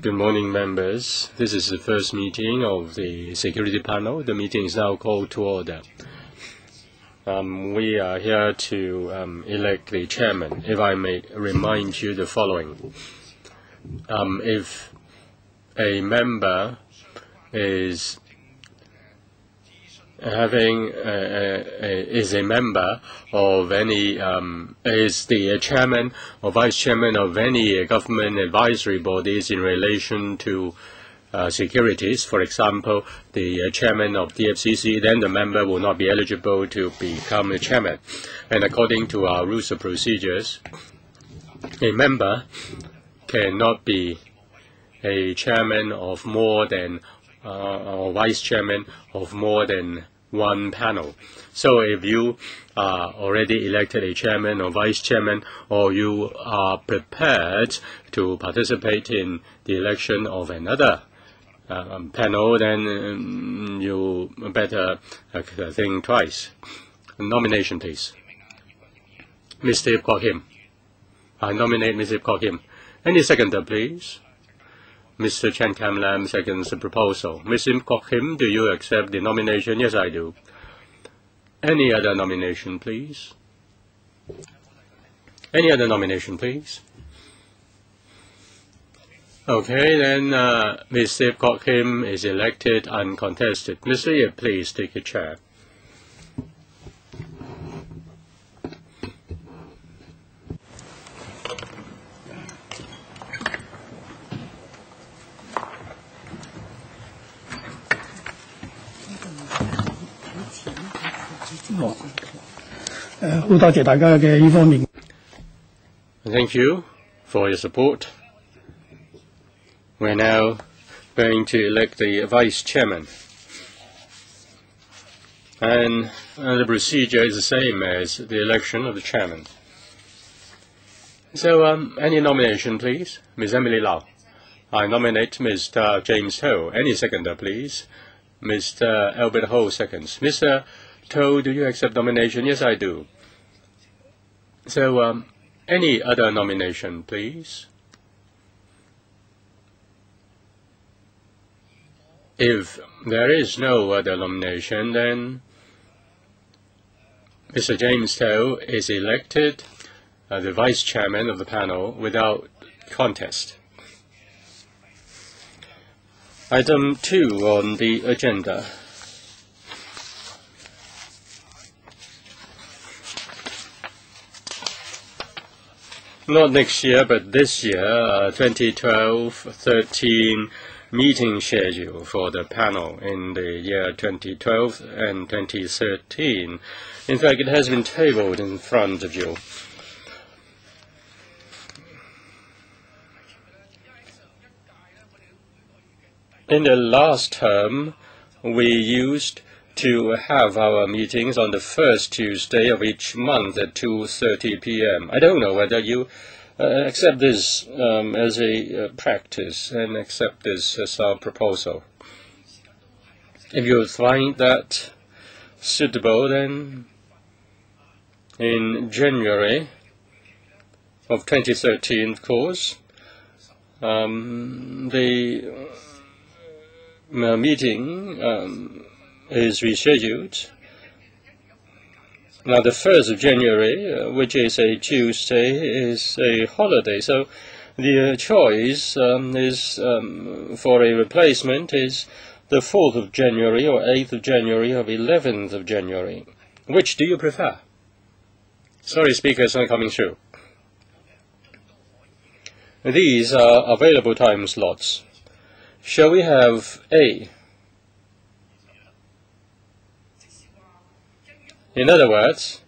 Good morning, members. This is the first meeting of the security panel. The meeting is now called to order. We are here to elect the chairman. If I may remind you the following. If a member is is a member of any is the chairman or vice chairman of any government advisory bodies in relation to securities, for example, the chairman of the FCC, then the member will not be eligible to become a chairman. And according to our rules of procedures, a member cannot be a chairman of more than or vice chairman of more than one panel. So if you are already elected a chairman or vice chairman, or you are prepared to participate in the election of another panel, then you better think twice. Nomination, please. Mr. Kwok-him. I nominate Mr. Kwok-him. Any seconder, please? Mr. Chen Kam-lam seconds the proposal. Mr. Kwok-him, do you accept the nomination? Yes, I do. Any other nomination, please? Any other nomination, please? Okay, then Mr. Kwok-him is elected uncontested. Mr. Yip, please take a chair. Thank you for your support. We're now going to elect the vice chairman. And the procedure is the same as the election of the chairman. So, any nomination, please? Ms. Emily Lau. I nominate Mr. James Toh. Any seconder, please? Mr. Albert Ho seconds. Mr. Toh, do you accept nomination? Yes, I do. So, any other nomination, please? If there is no other nomination, then Mr. James Toh is elected the vice chairman of the panel without contest. Item 2 on the agenda. Not next year, but this year, 2012-13 meeting schedule for the panel in the year 2012 and 2013. In fact, it has been tabled in front of you. In the last term, we used to have our meetings on the first Tuesday of each month at 2:30 p.m. I don't know whether you accept this as a practice and accept this as our proposal. If you find that suitable, then in January of 2013, of course, the meeting is rescheduled. Now, the 1st of January, which is a Tuesday, is a holiday. So the choice is for a replacement is the 4th of January or 8th of January or 11th of January. Which do you prefer? Sorry, speaker, it's not coming through. These are available time slots. Shall we have A? In other words,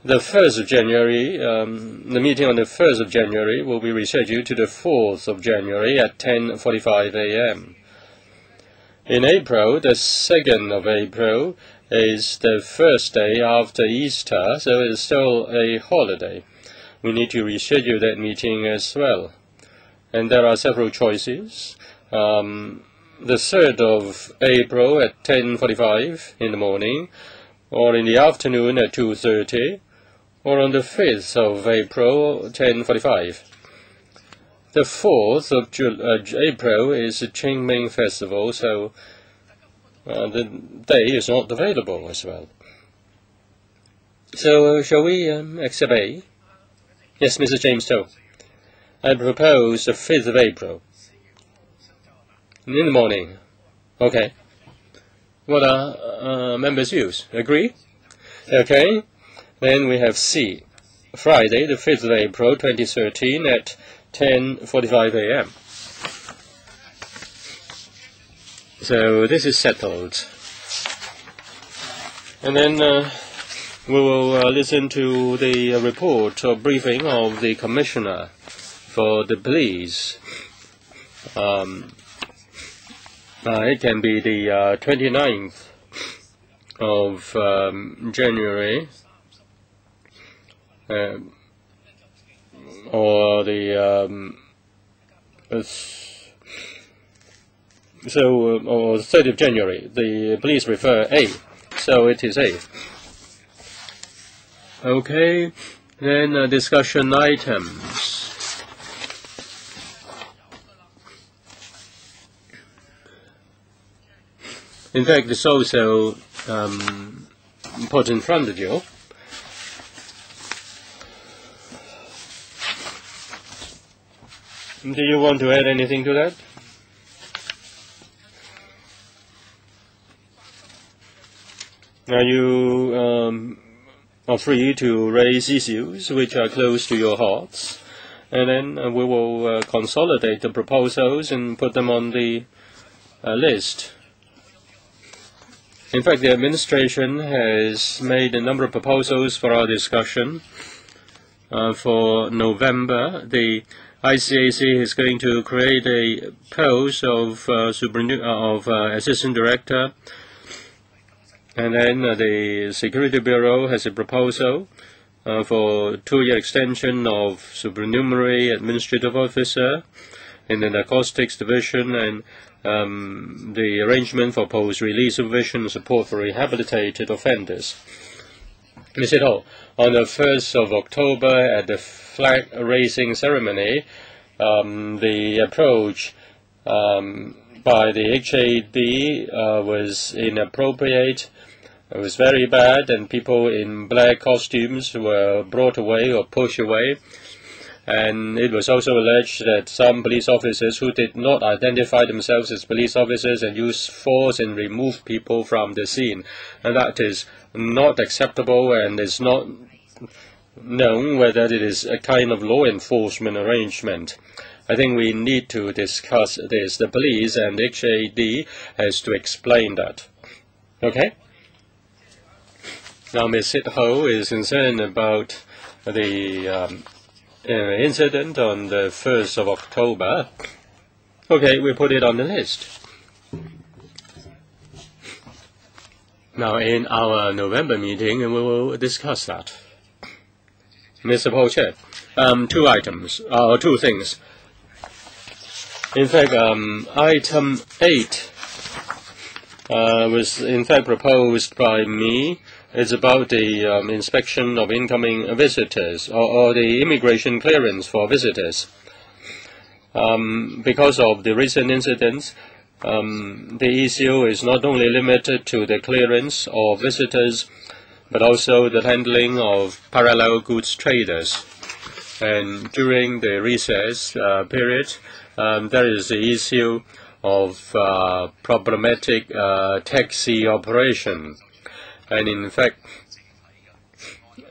the 1st of January, the meeting on the 1st of January will be rescheduled to the 4th of January at 10:45 a.m. In April, the 2nd of April is the first day after Easter, so it's still a holiday. We need to reschedule that meeting as well. And there are several choices. The 3rd of April at 10:45 in the morning, or in the afternoon at 2:30, or on the 5th of April, 10:45. The 4th of April is the Qingming Festival, so the day is not available as well. So shall we accept A? Yes, Mr. James To. I propose the 5th of April. In the morning. Okay. What are members' views? Agree? Okay. Then we have C. Friday, the 5th of April, 2013 at 10:45 a.m. So this is settled. And then we will listen to the report or briefing of the Commissioner for the police. It can be the 29th of January or the or 30th of January. The police refer A, so it is A. Okay, then discussion items. In fact, it's also put in front of you. Do you want to add anything to that? Now you are free to raise issues which are close to your hearts, and then we will consolidate the proposals and put them on the list. In fact, the administration has made a number of proposals for our discussion. For November, the ICAC is going to create a post of assistant director, and then the Security Bureau has a proposal for 2-year extension of supernumerary administrative officer in the narcotics division, and the arrangement for post-release supervision and support for rehabilitated offenders. Mr. Ho, on the 1st of October at the flag-raising ceremony, the approach by the HAD was inappropriate. It was very bad, and people in black costumes were brought away or pushed away. And it was also alleged that some police officers who did not identify themselves as police officers and used force and removed people from the scene. And that is not acceptable, and is not known whether it is a kind of law enforcement arrangement. I think we need to discuss this. The police and HAD has to explain that. Okay? Now, Ms. Sit Ho is concerned about the incident on the 1st of October. Okay, we put it on the list. Now, in our November meeting, we will discuss that. Mr. Paul Chair, 2 items, or 2 things. In fact, item 8 was in fact proposed by me. It's about the inspection of incoming visitors, or the immigration clearance for visitors. Because of the recent incidents, the issue is not only limited to the clearance of visitors, but also the handling of parallel goods traders. And during the recess period, there is the issue of problematic taxi operation. And in fact,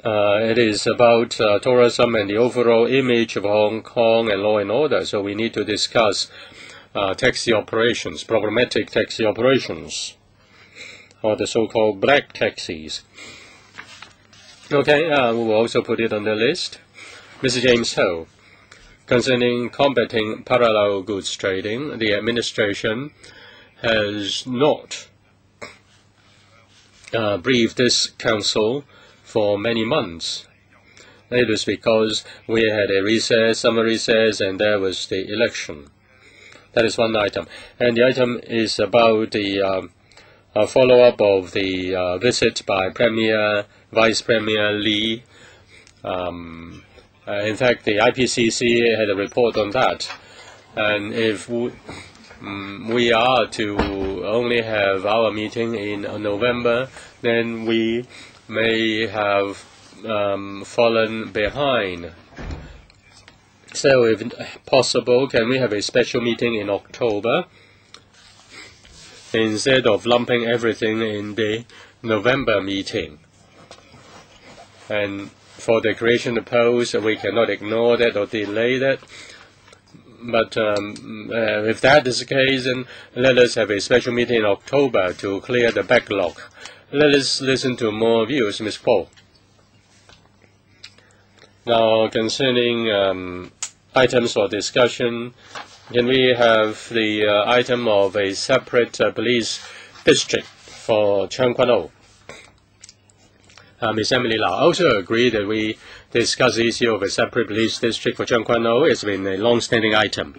it is about tourism and the overall image of Hong Kong and law and order. So we need to discuss taxi operations, problematic taxi operations, or the so-called black taxis. Okay, we will also put it on the list. Mr. James Ho, concerning combating parallel goods trading, the administration has not briefed this council for many months. It was because we had a recess, summer recess, and there was the election. That is one item. And the item is about the follow-up of the visit by Vice Premier Lee In fact, the IPCC had a report on that. And if we are to only have our meeting in November, then we may have fallen behind. So if possible, can we have a special meeting in October instead of lumping everything in the November meeting? And for the creation of posts, we cannot ignore that or delay that. But if that is the case, then let us have a special meeting in October to clear the backlog. Let us listen to more views, Ms. Paul. Now, concerning items for discussion, can we have the item of a separate police district for Cheung Kwan O? Ms. Emily Lau also agreed that we discuss the issue of a separate police district for Cheung Kwan O. It's been a long-standing item.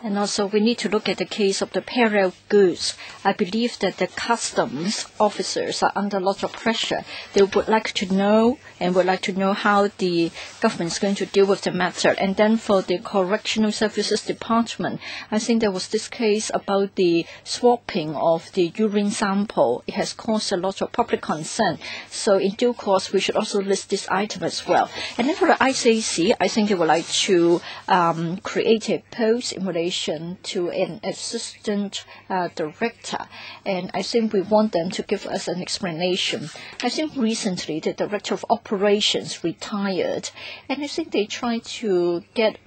And also, we need to look at the case of the parallel goods. I believe that the customs officers are under a lot of pressure. They would like to know and would like to know how the government is going to deal with the matter. And then for the Correctional Services Department, I think there was this case about the swapping of the urine sample. It has caused a lot of public concern. So in due course, we should also list this item as well. And then for the ICAC, I think they would like to create a post in relation to an assistant director, and I think we want them to give us an explanation. I think recently the director of operations retired, and I think they tried to get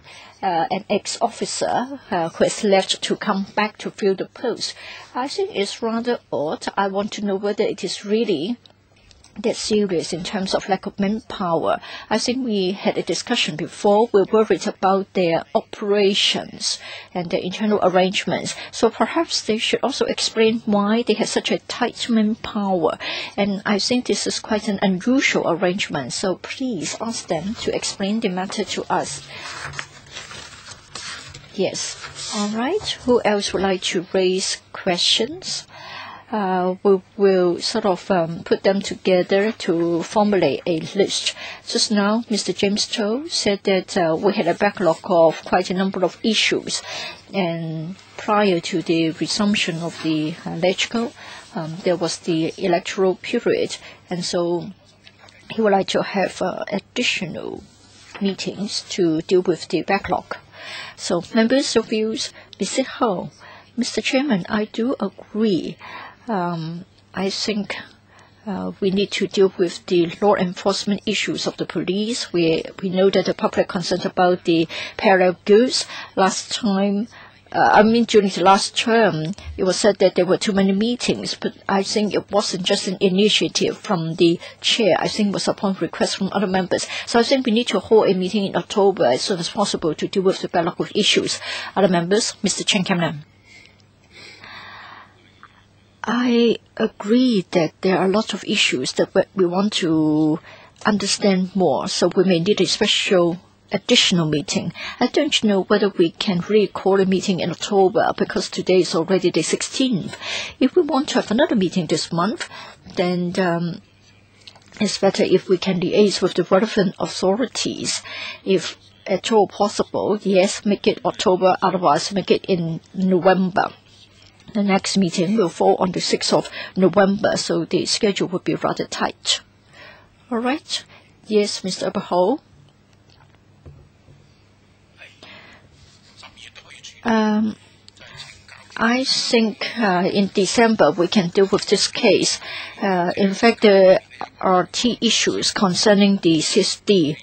an ex-officer who has left to come back to fill the post. I think it's rather odd. I want to know whether it is really that serious in terms of lack of manpower. I think we had a discussion before. We're worried about their operations and their internal arrangements. So perhaps they should also explain why they have such a tight manpower. And I think this is quite an unusual arrangement. So please ask them to explain the matter to us. Yes. All right. Who else would like to raise questions? We will sort of put them together to formulate a list. Just now, Mr. James Cho said that we had a backlog of quite a number of issues. And prior to the resumption of the LegCo, there was the electoral period. And so he would like to have additional meetings to deal with the backlog. So, members of views, Mr. Ho, Mr. Chairman, I do agree. I think we need to deal with the law enforcement issues of the police. We know that the public concerned about the parallel goods. Last time, during the last term, it was said that there were too many meetings, but I think it wasn't just an initiative from the chair. I think it was upon request from other members. So I think we need to hold a meeting in October as soon as possible to deal with the backlog of issues. Other members, Mr. Chen Kam-lam. I agree that there are a lot of issues that we want to understand more, so we may need a special additional meeting. I don't know whether we can really call a meeting in October because today is already the 16th. If we want to have another meeting this month, then it's better if we can liaise with the relevant authorities. If at all possible, yes, make it October, otherwise make it in November. The next meeting will fall on the 6th of November, so the schedule would be rather tight. All right. Yes, Mr. Aberhole. I think in December we can deal with this case. In fact, there are key issues concerning the CSD.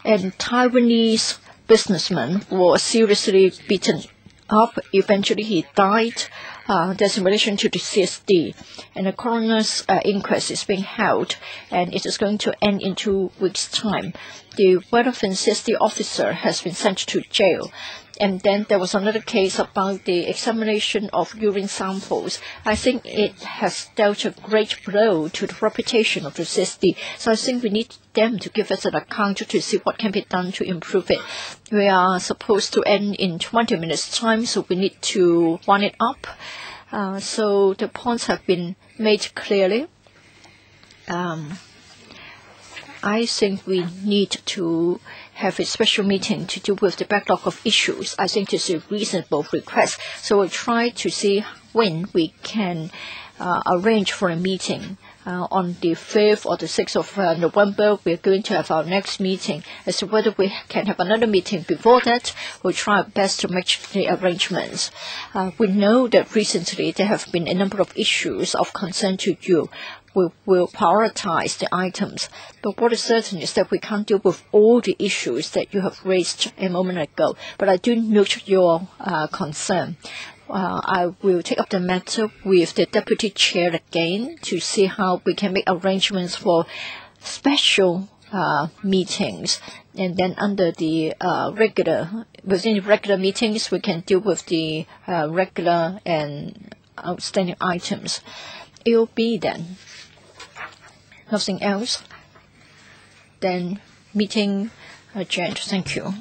And Taiwanese businessman was seriously beaten up. Eventually he died. That's in relation to the CSD. And the coroner's inquest is being held, and it is going to end in 2 weeks' time. The relevant CSD officer has been sent to jail. And then there was another case about the examination of urine samples. I think it has dealt a great blow to the reputation of the CSD. So I think we need them to give us an account to see what can be done to improve it. We are supposed to end in 20 minutes' time, so we need to wind it up. So the points have been made clearly. I think we need to have a special meeting to deal with the backlog of issues. I think it's a reasonable request. So we'll try to see when we can arrange for a meeting. On the 5th or the 6th of November, we're going to have our next meeting. As to whether we can have another meeting before that, we'll try our best to make the arrangements. We know that recently there have been a number of issues of concern to you. We will prioritize the items. But what is certain is that we can't deal with all the issues that you have raised a moment ago. But I do note your concern. I will take up the matter with the Deputy Chair again to see how we can make arrangements for special meetings. And then under the within the regular meetings, we can deal with the regular and outstanding items. It will be then. Nothing else. Then meeting adjourned. Thank you.